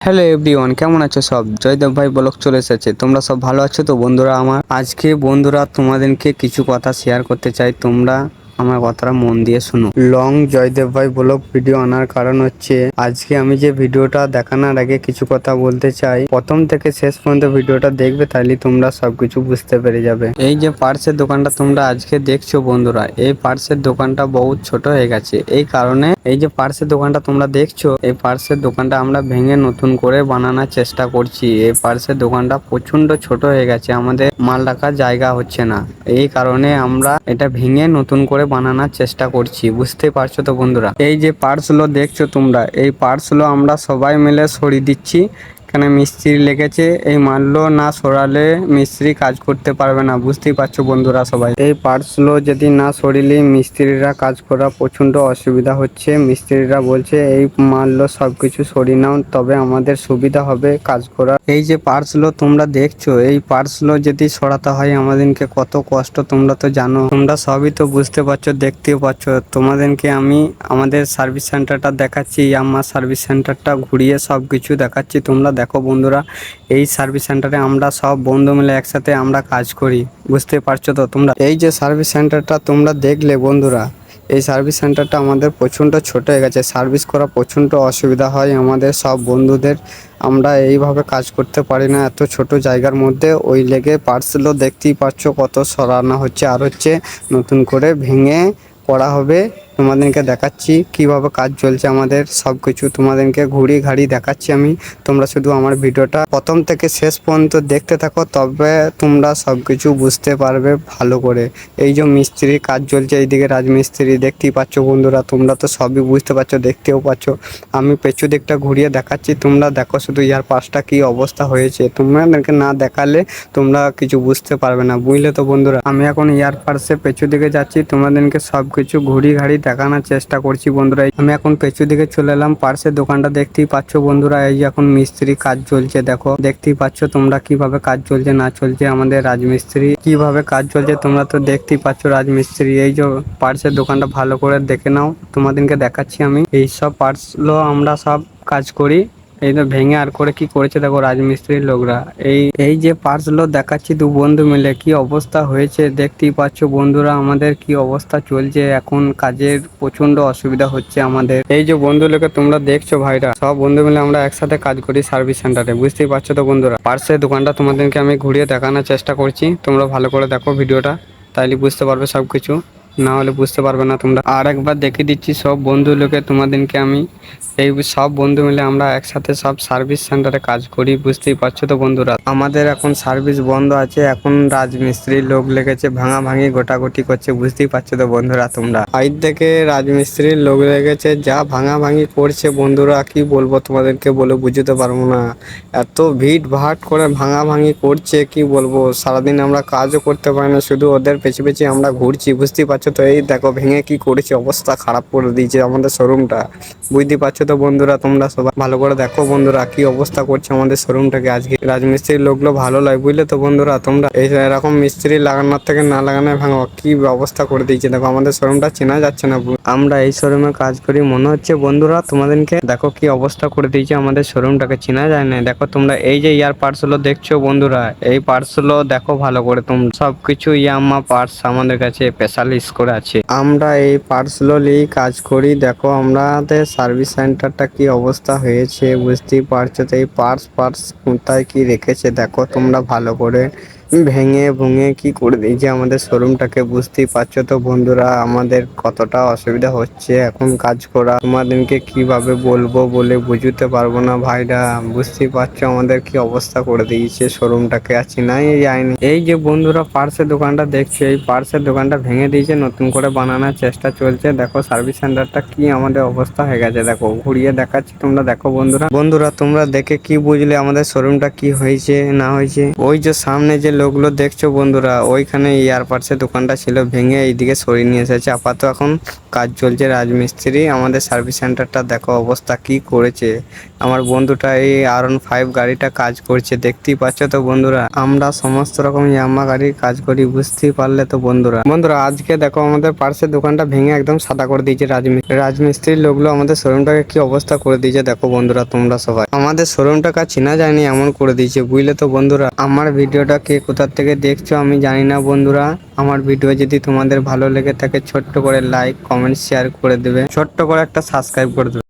Hello everyone, কেমন আছো সব? জয়দেব ভাই ব্লগ চলে এসেছে। তোমরা সব ভালো আছো তো বন্ধুরা? আমার আজকে বন্ধুরা তোমাদেরকে কিছু কথা শেয়ার করতে চাই। তোমরা আমার কথাটা মন দিয়ে শুনো। লং জয়দেব ভাই ব্লগ ভিডিও আনার কারণ হচ্ছে আজকে আমি যে ভিডিওটা দেখানোর আগে কিছু কথা বলতে চাই। প্রথম থেকে শেষ পর্যন্ত ভিডিওটা দেখবে, তাহলে তোমরা সবকিছু বুঝতে পেরে যাবে। এই যে পার্সের দোকানটা তোমরা আজকে দেখছো বন্ধুরা, এই পার্সের দোকানটা বহুত ছোট হয়ে গেছে। এই কারণে এই যে পার্সের দোকানটা তোমরা দেখছো, এই পার্সের দোকানটা আমরা ভেঙে নতুন করে বানানোর চেষ্টা করছি। এই পার্সের দোকানটা প্রচন্ড ছোট হয়ে গেছে, আমাদের মাল রাখার জায়গা হচ্ছে না। এই কারণে আমরা এটা ভেঙে নতুন করে বানানোর চেষ্টা করছি। বুঝতে পারছো তো বন্ধুরা? এই যে পার্টসগুলো দেখছো তোমরা, এই পার্টসগুলো আমরা সবাই মিলে সরিয়ে দিচ্ছি। এখানে মিস্ত্রি লেগেছে, এই মালগুলো না সরালে মিস্ত্রি কাজ করতে পারবে না। বুঝতেই পারছো বন্ধুরা সবাই, এই পার্টসগুলো যদি না সরিলে মিস্ত্রিরা কাজ করা প্রচন্ড অসুবিধা হচ্ছে। মিস্ত্রিরা বলছে এই মালগুলো সবকিছু সরিয়ে নাও, তবে আমাদের সুবিধা হবে কাজ করা। এই যে পার্টসগুলো তোমরা দেখছো, এই পার্টসগুলো যদি সরাতে হয় আমাদেরকে কত কষ্ট তোমরা তো জানো। তোমরা সবই তো বুঝতে পারছো, দেখতেও পাচ্ছ। তোমাদেরকে আমি আমাদের সার্ভিস সেন্টারটা দেখাচ্ছি, আমার সার্ভিস সেন্টারটা ঘুরিয়ে সবকিছু দেখাচ্ছি। তোমরা দেখো বন্ধুরা, এই সার্ভিস সেন্টারে আমরা সব বন্ধু মিলে একসাথে আমরা কাজ করি। বুঝতে পারছো তো তোমরা? এই যে সার্ভিস সেন্টারটা তোমরা দেখলে বন্ধুরা, এই সার্ভিস সেন্টারটা আমাদের প্রচণ্ড ছোট হয়ে গেছে। সার্ভিস করা প্রচণ্ড অসুবিধা হয় আমাদের সব বন্ধুদের। আমরা এইভাবে কাজ করতে পারি না এত ছোট জায়গার মধ্যে। ওই লেগে পার্টসগুলো দেখতেই পাচ্ছ কত সরানো হচ্ছে, আর হচ্ছে নতুন করে ভেঙে করা হবে। তোমাদেরকে দেখাচ্ছি কিভাবে কাজ চলছে আমাদের, সব কিছু তোমাদেরকে ঘুরি ঘাড়ি দেখাচ্ছি আমি। তোমরা শুধু আমার ভিডিওটা প্রথম থেকে শেষ পর্যন্ত দেখতে থাকো, তবে তোমরা সব কিছু বুঝতে পারবে ভালো করে। এই যে মিস্ত্রির কাজ চলছে, এইদিকে রাজমিস্ত্রি, দেখতেই পাচ্ছ বন্ধুরা। তোমরা তো সবই বুঝতে পারছো, দেখতেও পাচ্ছ। আমি পেছু দিকটা ঘুরিয়ে দেখাচ্ছি, তোমরা দেখো শুধু ইয়ার পাশটা কি অবস্থা হয়েছে। তোমাদেরকে না দেখালে তোমরা কিছু বুঝতে পারবে না, বুঝলে তো বন্ধুরা? আমি এখন ইয়ার পাশে পেছু দিকে যাচ্ছি, তোমাদেরকে সবকিছু ঘুরি ঘাড়ি দেখানোর চেষ্টা করছি বন্ধুরা। আমি এখন পেছু দিকে চলে এলাম, পার্সের দোকানটা দেখতেই পাচ্ছ বন্ধুরা। এই যে এখন মিস্ত্রি কাজ চলছে, দেখো দেখতেই পাচ্ছ তোমরা কিভাবে কাজ চলছে না চলছে। আমাদের রাজমিস্ত্রি কিভাবে কাজ চলছে তোমরা তো দেখতেই পাচ্ছ। রাজমিস্ত্রি এই যে পার্সের দোকানটা ভালো করে দেখে নাও, তোমাদেরকে দেখাচ্ছি আমি। এই সব পার্টসগুলো আমরা সব কাজ করি। এই তো ভেঙে আর করে কি করেছে দেখো রাজমিস্ত্রির লোকরা। এই যে পার্টসগুলো দেখাচ্ছি দু বন্ধু মিলে, কি অবস্থা হয়েছে দেখতেই পাচ্ছ বন্ধুরা। আমাদের কি অবস্থা চলছে এখন, কাজের প্রচন্ড অসুবিধা হচ্ছে আমাদের। এই যে বন্ধু লোকে তোমরা দেখছো ভাইরা, সব বন্ধু মিলে আমরা একসাথে কাজ করি সার্ভিস সেন্টারে। বুঝতেই পারছো তো বন্ধুরা? পার্টসের দোকানটা তোমাদেরকে আমি ঘুরিয়ে দেখানোর চেষ্টা করছি, তোমরা ভালো করে দেখো ভিডিওটা, তাইলে বুঝতে পারবে সবকিছু। না হলে বুঝতে পারবে না তোমরা। আর একবার দেখে দিচ্ছি সব বন্ধু লোকে তোমাদেরকে আমি। এই সব বন্ধু মিলে আমরা একসাথে সব সার্ভিস সেন্টারে কাজ করি। বুঝতেই পারছো তো বন্ধুরা? আমাদের এখন সার্ভিস বন্ধ আছে, এখন রাজমিস্ত্রির লোক লেগেছে, ভাঙাভাঙি গোটাগুটি করছে। বুঝতেই পারছো তো বন্ধুরা তোমরা? আজ থেকে রাজমিস্ত্রির লোক লেগেছে, যা ভাঙাভাঙি করছে বন্ধুরা কি বলবো তোমাদেরকে, বলে বুঝতে পারবো না। এত ভিড় ভাট করে ভাঙাভাঙি করছে কি বলবো। সারাদিন আমরা কাজও করতে পারি না, শুধু ওদের পেছে পেছে আমরা ঘুরছি। বুঝতেই পারছো তো? এই দেখো ভেঙে কি করেছে, অবস্থা খারাপ করে দিয়েছে আমাদের শোরুমটা। বুঝতে পারছো তো বন্ধুরা? তোমরা সবাই ভালো করে দেখো বন্ধুরা, কি অবস্থা করছে আমাদের শোরুমটাকে আজকে। রাজমিস্ত্রির লোকগুলো ভালো লাগে, বুঝলে তো বন্ধুরা? তোমরা এই এরকম মিস্ত্রি লাগানোর থেকে না লাগানোই ভাঙো, কি অবস্থা করে দিয়েছে দেখো। আমাদের শোরুমটা চেনা যাচ্ছে না। আমরা এই শোরুমে কাজ করি মনে হচ্ছে বন্ধুরা তোমাদেরকে। দেখো কি অবস্থা করে দিয়েছে আমাদের শোরুমটাকে, চেনা যায় না। দেখো তোমরা এই যে ইয়ার পার্টস গুলো দেখছো বন্ধুরা, এই পার্টস গুলো দেখো ভালো করে তোমরা। সবকিছু ইয়ামা পার্টস আমাদের কাছে স্পেশালিস্ট করে আছে। আমরা এই পার্টস গুলো নিয়েই কাজ করি। দেখো আমাদের সার্ভিস সেন্টারটা কি অবস্থা হয়েছে, বুঝতেই পারছো তো? এই পার্টস কোথায় কি রেখেছে দেখো তোমরা ভালো করে। ভেঙে ভুঙে কি করে দিয়েছে আমাদের শোরুমটাকে। বুঝতেই পারছো তো বন্ধুরা আমাদের কতটা অসুবিধা হচ্ছে এখন কাজ করা। তোমাদেরকে কিভাবে বলবো বলে বুঝতে পারবো না ভাইরা। বুঝতেই পারছো আমাদের কি অবস্থা করে দিয়েছে শোরুমটাকে, আর চেনাই যায়নি। এই যে বন্ধুরা পার্সের দোকানটা দেখছো, এই পার্সের দোকানটা ভেঙে দিয়েছে, নতুন করে বানানোর চেষ্টা চলছে। দেখো সার্ভিস সেন্টারটা কি আমাদের অবস্থা হয়ে গেছে, দেখো ঘুরিয়ে দেখাচ্ছি, তোমরা দেখো বন্ধুরা। তোমরা দেখে কি বুঝলে আমাদের শোরুমটা কি হয়েছে না হয়েছে? ওই যে সামনে যে লোকগুলো দেখছো বন্ধুরা, ওইখানে ইয়ারপাডসের দোকানটা ছিল ভেঙে এইদিকে সরিয়ে নিয়ে এসেছে। আপাতত এখন কাজ চলছে রাজমিস্ত্রি। আমাদের সার্ভিস সেন্টারটা দেখো অবস্থা কি করেছে। আমার বন্ধুটা এই R15 গাড়িটা কাজ করছে, দেখতেই পাচ্ছ তো বন্ধুরা। আমরা সমস্ত রকম ইয়ামাহা গাড়ির কাজ করি, বুঝতেই পারলে তো বন্ধুরা। আজকে দেখো আমাদের পার্সের দোকানটা ভেঙে একদম সাদা করে দিয়েছে রাজমিস্ত্রির লোকগুলো। আমাদের শোরুমটাকে কি অবস্থা করে দিয়েছে দেখো বন্ধুরা তোমরা সবাই। আমাদের শোরুমটা কাজ চেনা যায়নি এমন করে দিয়েছে, বুঝলে তো বন্ধুরা। আমার ভিডিওটা কে কোথা থেকে দেখছো আমি জানি না বন্ধুরা। আমার ভিডিও যদি তোমাদের ভালো লেগে থাকে ছোট্ট করে লাইক কমেন্ট শেয়ার করে দেবে, ছোট্ট করে একটা সাবস্ক্রাইব করে দেবে।